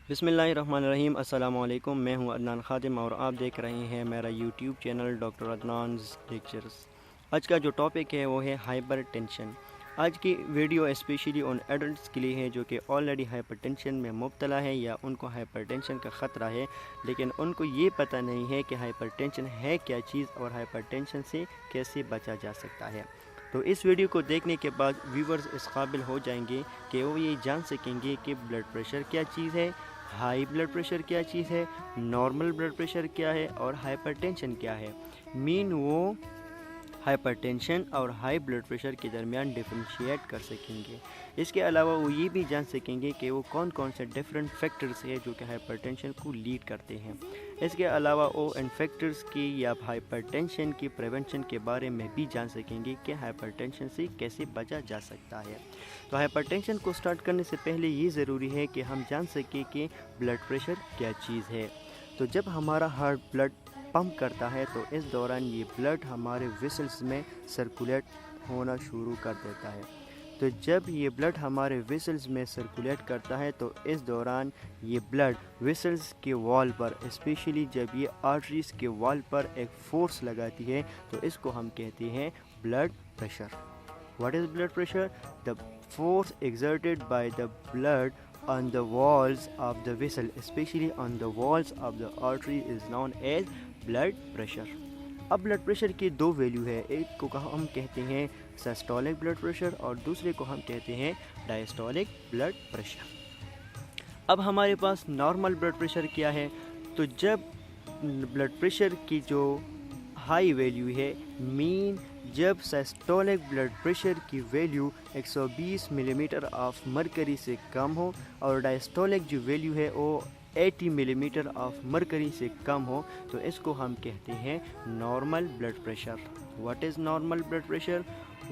بسم اللہ الرحمن الرحیم۔ السلام علیکم، میں ہوں عدنان خادم اور آپ دیکھ رہے ہیں میرا یوٹیوب چینل ڈاکٹر عدنانز لیکچرز۔ آج کا جو ٹاپک ہے وہ ہے ہائپر ٹینشن۔ آج کی ویڈیو اسپیشلی ان ایڈلٹس کے لیے ہے جو کہ آلریڈی ہائپر ٹینشن میں مبتلا ہے یا ان کو ہائپر ٹینشن کا خطرہ ہے، لیکن ان کو یہ پتہ نہیں ہے کہ ہائپر ٹینشن ہے کیا چیز اور ہائپر ٹینشن سے کیسے بچا جا سکتا ہے۔ تو اس ویڈیو کو دیکھنے کے بعد ویورز اس قابل ہو جائیں گے کہ وہ یہ جان سکیں گے کہ بلڈ پریشر کیا چیز ہے، ہائی بلڈ پریشر کیا چیز ہے، نارمل بلڈ پریشر کیا ہے اور ہائپر ٹینشن کیا ہے۔ وہ ہائپر ٹینشن اور ہائی بلڈ پریشر کے درمیان ڈفرینشیٹ کر سکیں گے۔ اس کے علاوہ وہ یہ بھی جان سکیں گے کہ وہ کون کون سے ڈفرینٹ فیکٹرز ہیں جو کہ ہائپر ٹینشن کو لیڈ کرتے ہیں۔ اس کے علاوہ وہ ان فیکٹرز کی یا ہائپر ٹینشن کی پریونشن کے بارے میں بھی جان سکیں گے کہ ہائپر ٹینشن سے کیسے بچا جا سکتا ہے۔ تو ہائپر ٹینشن کو سٹارٹ کرنے سے پہلے یہ ضروری ہے کہ ہم جان سکیں کہ بلڈ پریشر کیا چیز ہے۔ تو جب ہمارا ہارٹ بلڈ پمپ کرتا ہے تو اس دوران یہ بلڈ ہمارے ویسلز میں سرکولیٹ ہونا شروع کر دیتا ہے۔ تو جب یہ بلڈ ہمارے ویسلز میں سرکولیٹ کرتا ہے تو اس دوران یہ بلڈ ویسلز کے وال پر، اسپیشلی جب یہ آرٹریز کے وال پر ایک فورس لگاتی ہے تو اس کو ہم کہتے ہیں blood pressure. What is blood pressure? The force exerted by the blood on the walls of the vessel, especially on the walls of the artery, is known as blood pressure. اب blood pressure کی دو value ہے، ایک کو ہم کہتے ہیں systolic blood pressure اور دوسرے کو ہم کہتے ہیں ڈائسٹولک بلڈ پریشر۔ اب ہمارے پاس نارمل بلڈ پریشر کیا ہے؟ تو جب بلڈ پریشر کی جو ہائی ویلیو ہے، مین جب سسٹولک بلڈ پریشر کی ویلیو 120 ملی میٹر آف مرکری سے کم ہو اور ڈائسٹولک جو ویلیو ہے وہ 80 ملی میٹر آف مرکری سے کم ہو تو اس کو ہم کہتے ہیں normal blood pressure. What is normal blood pressure?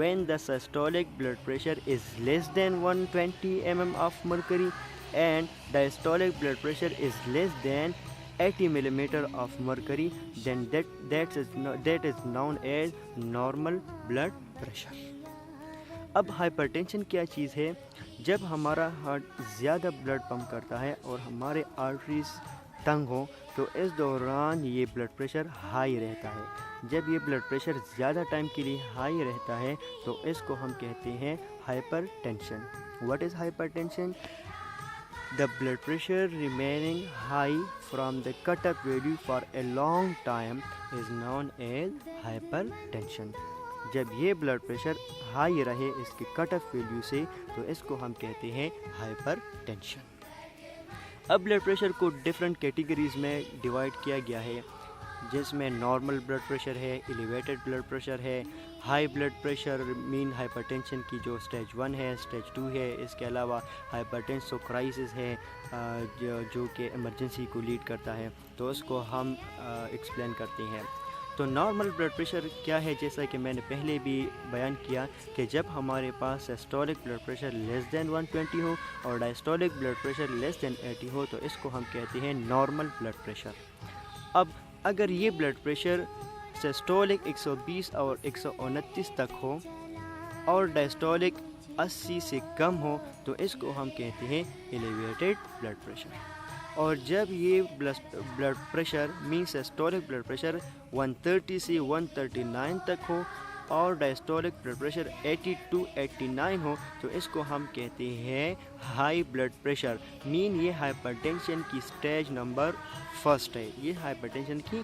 When the systolic blood pressure is less than 120 mm of mercury and diastolic blood pressure is less than 80 millimeter of mercury, then that is known as normal blood pressure. اب hyper tension کیا چیز ہے؟ جب ہمارا heart زیادہ blood pump کرتا ہے اور ہمارے آرٹریز تنگ ہوں تو اس دوران یہ بلڈ پریشر ہائی رہتا ہے۔ جب یہ بلڈ پریشر زیادہ ٹائم کے لیے ہائی رہتا ہے تو اس کو ہم کہتے ہیں hyper tension. What is hypertension? The blood pressure remaining high from the cut-off value for a long time is known as hypertension. جب یہ بلڈ پریشر ہائی رہے اس کی کٹ آف ویلیو سے تو اس کو ہم کہتے ہیں ہائپر ٹینشن۔ اب بلڈ پریشر کو ڈفرینٹ کیٹیگریز میں ڈیوائڈ کیا گیا ہے، جس میں نارمل بلڈ پریشر ہے، ایلیویٹڈ بلڈ پریشر ہے، ہائی بلڈ پریشر مین ہائپر ٹینشن کی جو اسٹیج 1 ہے، اسٹیج 2 ہے، اس کے علاوہ ہائپر ٹینسو کرائسس ہے جو کہ ایمرجنسی کو لیڈ کرتا ہے، تو اس کو ہم ایکسپلین کرتے ہیں۔ تو نارمل بلڈ پریشر کیا ہے؟ جیسا کہ میں نے پہلے بھی بیان کیا کہ جب ہمارے پاس سسٹولک بلڈ پریشر لیس دین 120 ہو اور ڈائسٹولک بلڈ پریشر لیس دین 80 ہو تو اس کو ہم کہتے ہیں نارمل بلڈ پریشر۔ اب اگر یہ بلڈ پریشر سسٹولک 120 اور 129 تک ہو اور ڈائسٹولک 80 سے کم ہو تو اس کو ہم کہتے ہیں ایلیویٹڈ بلڈ پریشر۔ اور جب یہ بلڈ پریشر مین سسٹولک بلڈ پریشر 130 سے 139 تک ہو اور ڈائسٹولک بلڈ پریشر 80 to 89 ہو تو اس کو ہم کہتے ہیں ہائی بلڈ پریشر، مین یہ ہائپر ٹینشن کی سٹیج نمبر 1 ہے۔ یہ ہائپر ٹینشن کی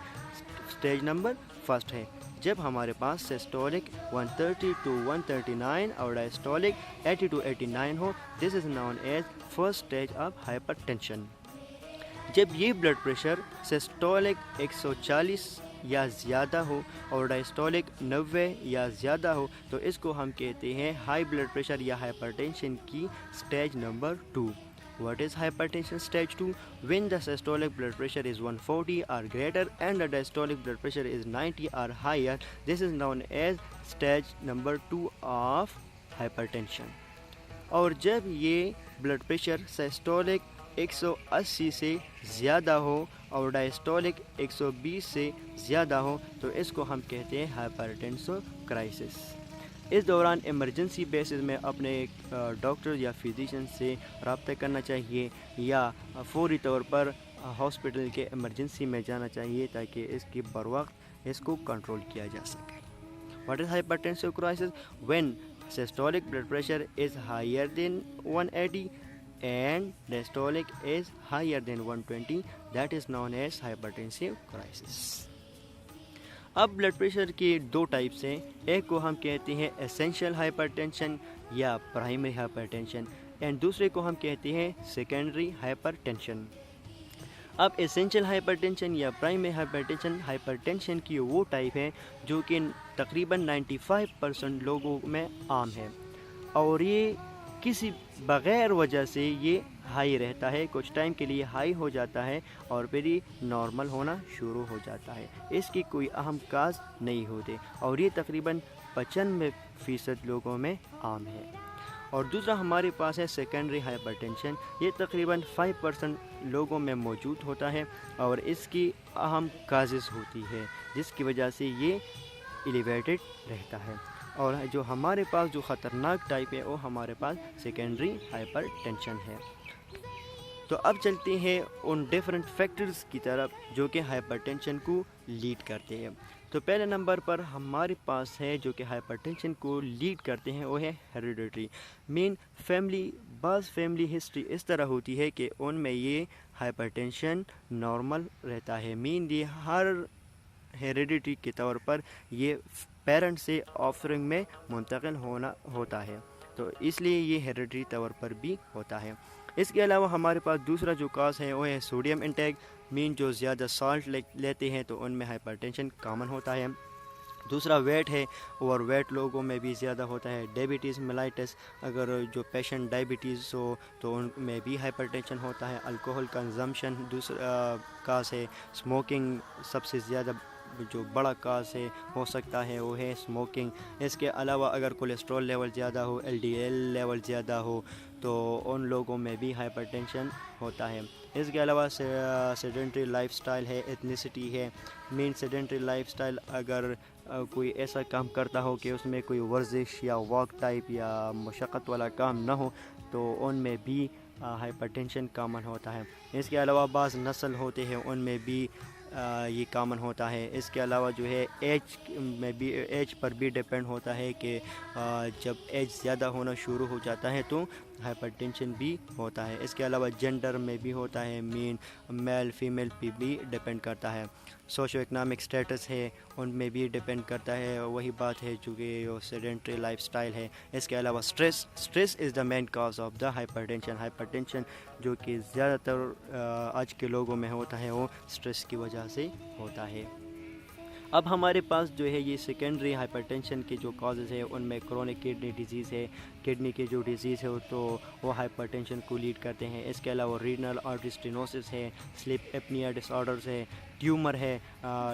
سٹیج نمبر 1 ہے جب ہمارے پاس سسٹولک 130 to 139 اور ڈائسٹولک 80 to 89 ہو، this is known as first stage of hypertension. جب یہ بلڈ پریشر سسٹولک 140 یا زیادہ ہو اور ڈائسٹولک 90 یا زیادہ ہو تو اس کو ہم کہتے ہیں ہائی بلڈ پریشر یا ہائپر ٹینشن کی stage number 2۔ What is hypertension stage 2? When the systolic blood pressure is 140 or greater and the diastolic blood pressure is 90 or higher, this is known as stage number 2 of hypertension. اور جب یہ blood pressure systolic 180 سے زیادہ ہو اور diastolic 120 سے زیادہ ہو تو اس کو ہم کہتے ہیں ہائپر ٹینسو کرائسس۔ اس دوران ایمرجنسی بیسز میں اپنے ڈاکٹر یا فزیشین سے رابطہ کرنا چاہیے یا فوری طور پر ہاسپٹل کے ایمرجنسی میں جانا چاہیے تاکہ اس کی بروقت اس کو کنٹرول کیا جا سکے. What is hypertensive crisis? When systolic blood pressure is higher than 180 and diastolic is higher than 120, that is known as hypertensive crisis. اب بلڈ پریشر کی دو ٹائپس ہیں. ایک کو ہم کہتے ہیں اسینشیل ہائپر ٹینشن یا پرائمری ہائپر ٹینشن اینڈ دوسرے کو ہم کہتے ہیں سیکنڈری ہائپر ٹینشن. اب اسینشیل ہائپر ٹینشن یا پرائمری ہائپر ٹینشن کی وہ ٹائپ ہے جو کہ تقریباً 95% لوگوں میں عام ہے اور یہ کسی بغیر وجہ سے یہ ہائی رہتا ہے. کچھ ٹائم کے لیے ہائی ہو جاتا ہے اور پھر یہ نارمل ہونا شروع ہو جاتا ہے. اس کی کوئی اہم کاز نہیں ہوتے اور یہ تقریباً 95% لوگوں میں عام ہے. اور دوسرا ہمارے پاس ہے سیکنڈری ہائپر ٹینشن. یہ تقریباً 5% لوگوں میں موجود ہوتا ہے اور اس کی اہم کازز ہوتی ہے جس کی وجہ سے یہ ایلیویٹڈ رہتا ہے. اور جو ہمارے پاس جو خطرناک ٹائپ ہے وہ ہمارے پاس سیکنڈری ہائپر ٹینشن ہے. تو اب چلتے ہیں ان ڈیفرنٹ فیکٹرز کی طرف جو کہ ہائپر ٹینشن کو لیڈ کرتے ہیں. تو پہلے نمبر پر ہمارے پاس ہے جو کہ ہائپر ٹینشن کو لیڈ کرتے ہیں وہ ہے ہیریڈیٹری. مین فیملی بعض فیملی ہسٹری اس طرح ہوتی ہے کہ ان میں یہ ہائپر ٹینشن نارمل رہتا ہے. مین یہ ہر ہیریڈیٹری کے طور پر یہ پیرنٹ سے آفرنگ میں منتقل ہوتا ہے تو اس لیے یہ ہیریڈیٹری طور پر بھی ہوتا ہے. اس کے علاوہ ہمارے پاس دوسرا جو کاز ہے وہ ہے سوڈیم انٹیک. مین جو زیادہ سالٹ لیتے ہیں تو ان میں ہائپر ٹینشن کامن ہوتا ہے. دوسرا ویٹ ہے، اوور ویٹ لوگوں میں بھی زیادہ ہوتا ہے. ڈائبٹیز میلائٹس، اگر جو پیشنٹ ڈائبٹیز ہو تو ان میں بھی ہائپر ٹینشن ہوتا ہے. الکوہل کنزمپشن دوسرا کاز ہے. اسموکنگ سب سے زیادہ جو بڑا کاز ہے ہو سکتا ہے وہ ہے اسموکنگ. اس کے علاوہ اگر کولیسٹرول لیول زیادہ ہو، LDL لیول زیادہ ہو تو ان لوگوں میں بھی ہائپر ٹینشن ہوتا ہے. اس کے علاوہ سیڈنٹری لائف سٹائل ہے، ایتھنیسٹی ہے. مین سیڈنٹری لائف سٹائل اگر کوئی ایسا کام کرتا ہو کہ اس میں کوئی ورزش یا واک ٹائپ یا مشقت والا کام نہ ہو تو ان میں بھی ہائپر ٹینشن کامن ہوتا ہے. اس کے علاوہ بعض نسل ہوتے ہیں ان میں بھی یہ کامن ہوتا ہے. اس کے علاوہ جو ہے ایج پر بھی ڈیپینڈ ہوتا ہے کہ جب ایج زیادہ ہونا شروع ہو جاتا ہے تو ہائپر ٹینشن بھی ہوتا ہے. اس کے علاوہ جینڈر میں بھی ہوتا ہے، مین میل فیمیل پہ بھی ڈیپینڈ کرتا ہے. سوشو اکنامک سٹیٹس ہے ان میں بھی ڈیپینڈ کرتا ہے. وہی بات ہے چونکہ سیڈنٹری لائف سٹائل ہے. اس کے علاوہ stress is the main cause of the hypertension. Hypertension جو کہ زیادہ تر آج کے لوگوں میں ہوتا ہے وہ اسٹریس کی وجہ سے ہوتا ہے. اب ہمارے پاس جو ہے یہ سیکنڈری ہائپر ٹینشن کے جو کازز ہے ان میں کرونک کڈنی ڈیزیز ہے. کڈنی کے جو ڈیزیز ہے تو وہ ہائپر ٹینشن کو لیڈ کرتے ہیں. اس کے علاوہ رینل آرٹری اسٹینوسس ہے، سلیپ ایپنیا ڈس آرڈرز ہے، ٹیومر ہے،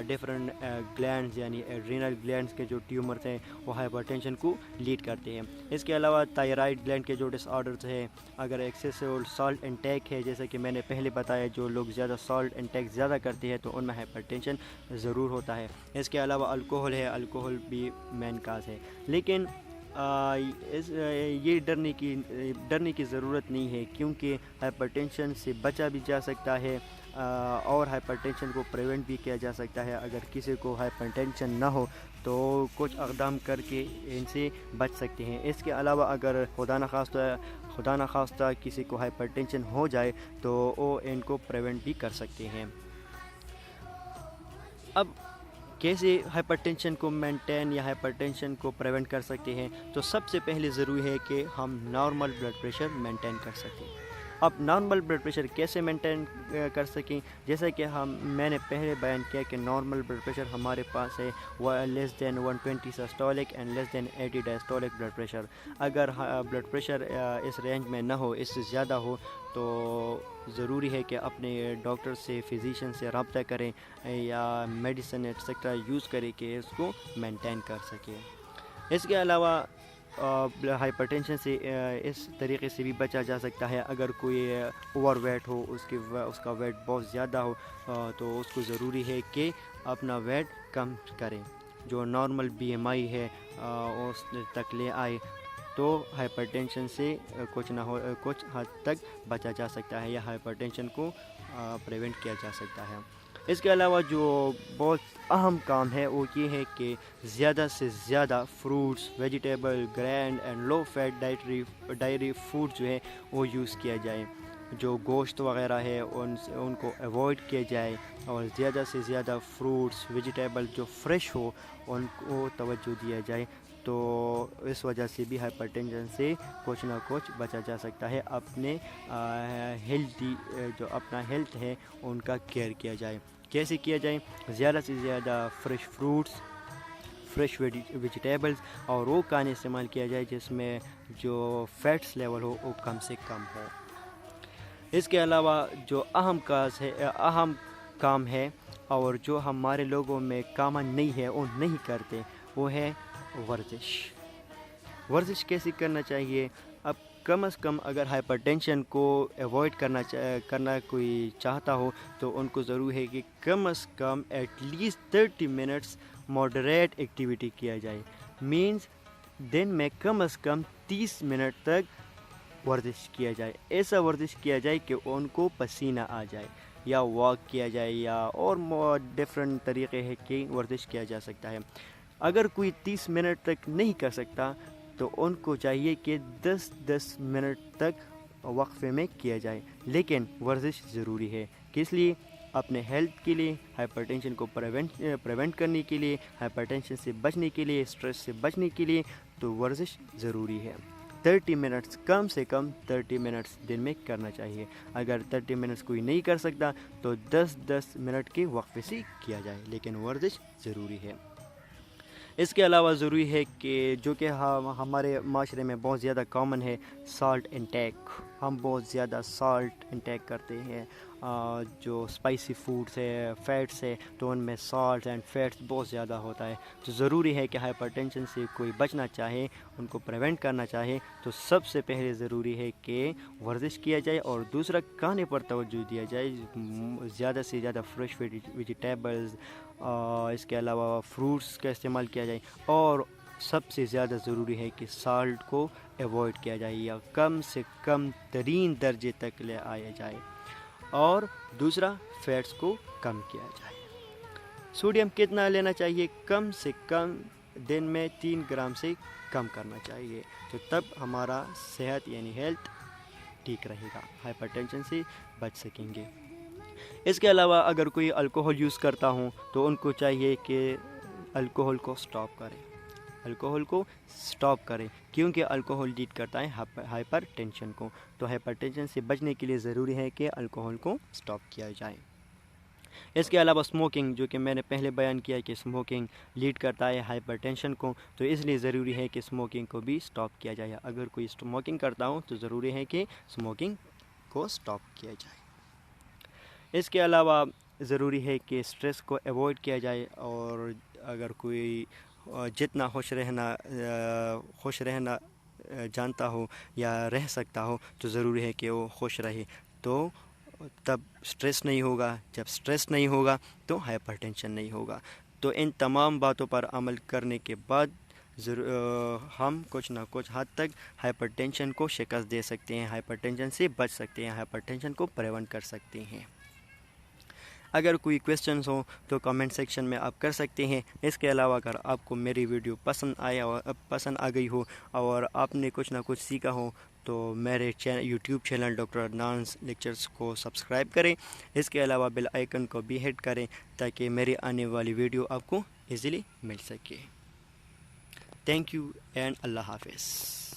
ڈفرنٹ گلینڈز یعنی رینل گلینڈز کے جو ٹیومرز ہیں وہ ہائپر ٹینشن کو لیڈ کرتے ہیں. اس کے علاوہ تھائرائڈ گلینڈ کے جو ڈس آرڈرز ہیں، اگر ایکسیسو سالٹ انٹیک ہے جیسا کہ میں نے پہلے بتایا جو لوگ زیادہ سالٹ انٹیک زیادہ کرتے ہیں تو ان میں ہائپر ٹینشن ضرور ہوتا ہے. اس کے علاوہ الکوہل ہے، الکوہل بھی مین کاز ہے. لیکن یہ ڈرنے کی ضرورت نہیں ہے کیونکہ ہائپر ٹینشن سے بچا بھی جا سکتا ہے اور ہائپر ٹینشن کو پریونٹ بھی کیا جا سکتا ہے. اگر کسی کو ہائپر ٹینشن نہ ہو تو کچھ اقدام کر کے ان سے بچ سکتے ہیں. اس کے علاوہ اگر خدا نخواستہ کسی کو ہائپر ٹینشن ہو جائے تو وہ ان کو پریونٹ بھی کر سکتے ہیں. اب کیسے ہائپر ٹینشن کو مینٹین یا ہائپر ٹینشن کو پریونٹ کر سکتے ہیں؟ تو سب سے پہلے ضروری ہے کہ ہم نارمل بلڈ پریشر مینٹین کر سکیں. اب نارمل بلڈ پریشر کیسے مینٹین کر سکیں؟ جیسا کہ میں نے پہلے بیان کیا کہ نارمل بلڈ پریشر ہمارے پاس ہے less than 120 systolic and less than 80 diastolic blood pressure. اگر بلڈ پریشر اس رینج میں نہ ہو، اس سے زیادہ ہو تو ضروری ہے کہ اپنے ڈاکٹر سے فزیشین سے رابطہ کریں یا میڈیسن ایٹسیکٹرا یوز کریں کہ اس کو مینٹین کر سکیں. اس کے علاوہ ہائپر ٹینشن سے اس طریقے سے بھی بچا جا سکتا ہے اگر کوئی اوور ویٹ ہو، اس کا ویٹ بہت زیادہ ہو تو اس کو ضروری ہے کہ اپنا ویٹ کم کریں. جو نارمل BMI ہے اس تک لے آئے تو ہائپر ٹینشن سے کچھ حد تک بچا جا سکتا ہے یا ہائپر ٹینشن کو پریونٹ کیا جا سکتا ہے۔ اس کے علاوہ جو بہت اہم کام ہے وہ یہ ہے کہ زیادہ سے زیادہ fruits, vegetable, grained and low fat dairy food جو ہے وہ یوز کیا جائے۔ جو گوشت وغیرہ ہے ان کو ایوائڈ کیا جائے اور زیادہ سے زیادہ فروٹس، ویجیٹیبل جو فریش ہو ان کو توجہ دیا جائے، تو اس وجہ سے بھی ہائپر ٹینشن سے کچھ نہ کچھ بچا جا سکتا ہے۔ اپنے جو اپنا ہیلتھ ہے ان کا کیئر کیا جائے۔ کیسے کیا جائے؟ زیادہ سے زیادہ فریش فروٹس، فریش ویجیٹیبلز اور وہ کھانے استعمال کیا جائے جس میں جو فیٹس لیول ہو وہ کم سے کم ہو۔ اس کے علاوہ جو اہم کام ہے اور جو ہمارے لوگوں میں کامن نہیں ہے وہ نہیں کرتے، وہ ہے ورزش۔ ورزش کیسے کرنا چاہیے؟ اب کم از کم اگر ہائپر ٹینشن کو ایوائڈ کرنا کوئی چاہتا ہو تو ان کو ضرور ہے کہ کم از کم at least 30 minutes moderate activity کیا جائے۔ مینز دن میں کم از کم 30 منٹ تک ورزش کیا جائے۔ ایسا ورزش کیا جائے کہ ان کو پسینہ آ جائے، یا واک کیا جائے، یا اور ڈفرینٹ طریقے ہے کہ ورزش کیا جا سکتا ہے۔ اگر کوئی 30 منٹ تک نہیں کر سکتا تو ان کو چاہیے کہ 10 منٹ تک وقفے میں کیا جائے، لیکن ورزش ضروری ہے۔ کس لیے؟ اپنے ہیلتھ کے لیے، ہائپر ٹینشن کو پریونٹ کرنے کے لیے، ہائپر ٹینشن سے بچنے کے لیے، اسٹریس سے بچنے کے لیے، تو ورزش ضروری ہے۔ 30 منٹس کم سے کم 30 منٹس دن میں کرنا چاہیے۔ اگر 30 منٹس کوئی نہیں کر سکتا تو 10 منٹ کے وقفے سے کیا جائے، لیکن ورزش ضروری ہے۔ اس کے علاوہ ضروری ہے کہ جو کہ ہمارے معاشرے میں بہت زیادہ کامن ہے، سالٹ انٹیک۔ ہم بہت زیادہ سالٹ انٹیک کرتے ہیں، جو اسپائسی فوڈس ہے، فیٹس ہے، تو ان میں سالٹ اینڈ فیٹس بہت زیادہ ہوتا ہے۔ تو ضروری ہے کہ ہائپر ٹینشن سے کوئی بچنا چاہے، ان کو پریونٹ کرنا چاہے، تو سب سے پہلے ضروری ہے کہ ورزش کیا جائے، اور دوسرا کھانے پر توجہ دیا جائے، زیادہ سے زیادہ فریش ویجیٹیبلز، اس کے علاوہ فروٹس کا استعمال کیا جائے، اور سب سے زیادہ ضروری ہے کہ سالٹ کو ایوائڈ کیا جائے یا کم سے کم ترین درجے تک لے آیا جائے، اور دوسرا فیٹس کو کم کیا جائے۔ سوڈیم کتنا لینا چاہیے؟ کم سے کم دن میں 3 گرام سے کم کرنا چاہیے، تو تب ہمارا صحت یعنی ہیلتھ ٹھیک رہے گا، ہائپر ٹینشن سے بچ سکیں گے۔ اس کے علاوہ اگر کوئی الکوہل یوز کرتا ہوں تو ان کو چاہیے کہ الکوہل کو سٹاپ کریں، کیونکہ الکوہل لیڈ کرتا ہے ہائپر ٹینشن کو۔ تو ہائپر ٹینشن سے بچنے کے لیے ضروری ہے کہ الکوہل کو سٹاپ کیا جائے۔ اس کے علاوہ اسموکنگ، جو کہ میں نے پہلے بیان کیا کہ اسموکنگ لیڈ کرتا ہے ہائپر ٹینشن کو، تو اس لیے ضروری ہے کہ اسموکنگ کو بھی سٹاپ کیا جائے۔ اگر کوئی اسموکنگ کرتا ہوں تو ضروری ہے کہ اسموکنگ کو سٹاپ کیا جائے۔ اس کے علاوہ ضروری ہے کہ اسٹریس کو ایوائڈ کیا جائے، اور اگر کوئی جتنا خوش رہنا جانتا ہو یا رہ سکتا ہو تو ضروری ہے کہ وہ خوش رہے، تو تب اسٹریس نہیں ہوگا۔ جب اسٹریس نہیں ہوگا تو ہائپر ٹینشن نہیں ہوگا۔ تو ان تمام باتوں پر عمل کرنے کے بعد ہم کچھ نہ کچھ حد تک ہائپر ٹینشن کو شکست دے سکتے ہیں، ہائپر ٹینشن سے بچ سکتے ہیں، ہائپر ٹینشن کو پریونٹ کر سکتے ہیں۔ اگر کوئی کویسچنز ہوں تو کمنٹ سیکشن میں آپ کر سکتے ہیں۔ اس کے علاوہ اگر آپ کو میری ویڈیو پسند آ گئی ہو اور آپ نے کچھ نہ کچھ سیکھا ہو تو میرے یوٹیوب چینل ڈاکٹر عدنانز لیکچرز کو سبسکرائب کریں۔ اس کے علاوہ بیل آئیکن کو بھی ہٹ کریں تاکہ میری آنے والی ویڈیو آپ کو ایزیلی مل سکے۔ تھینک یو اینڈ اللہ حافظ۔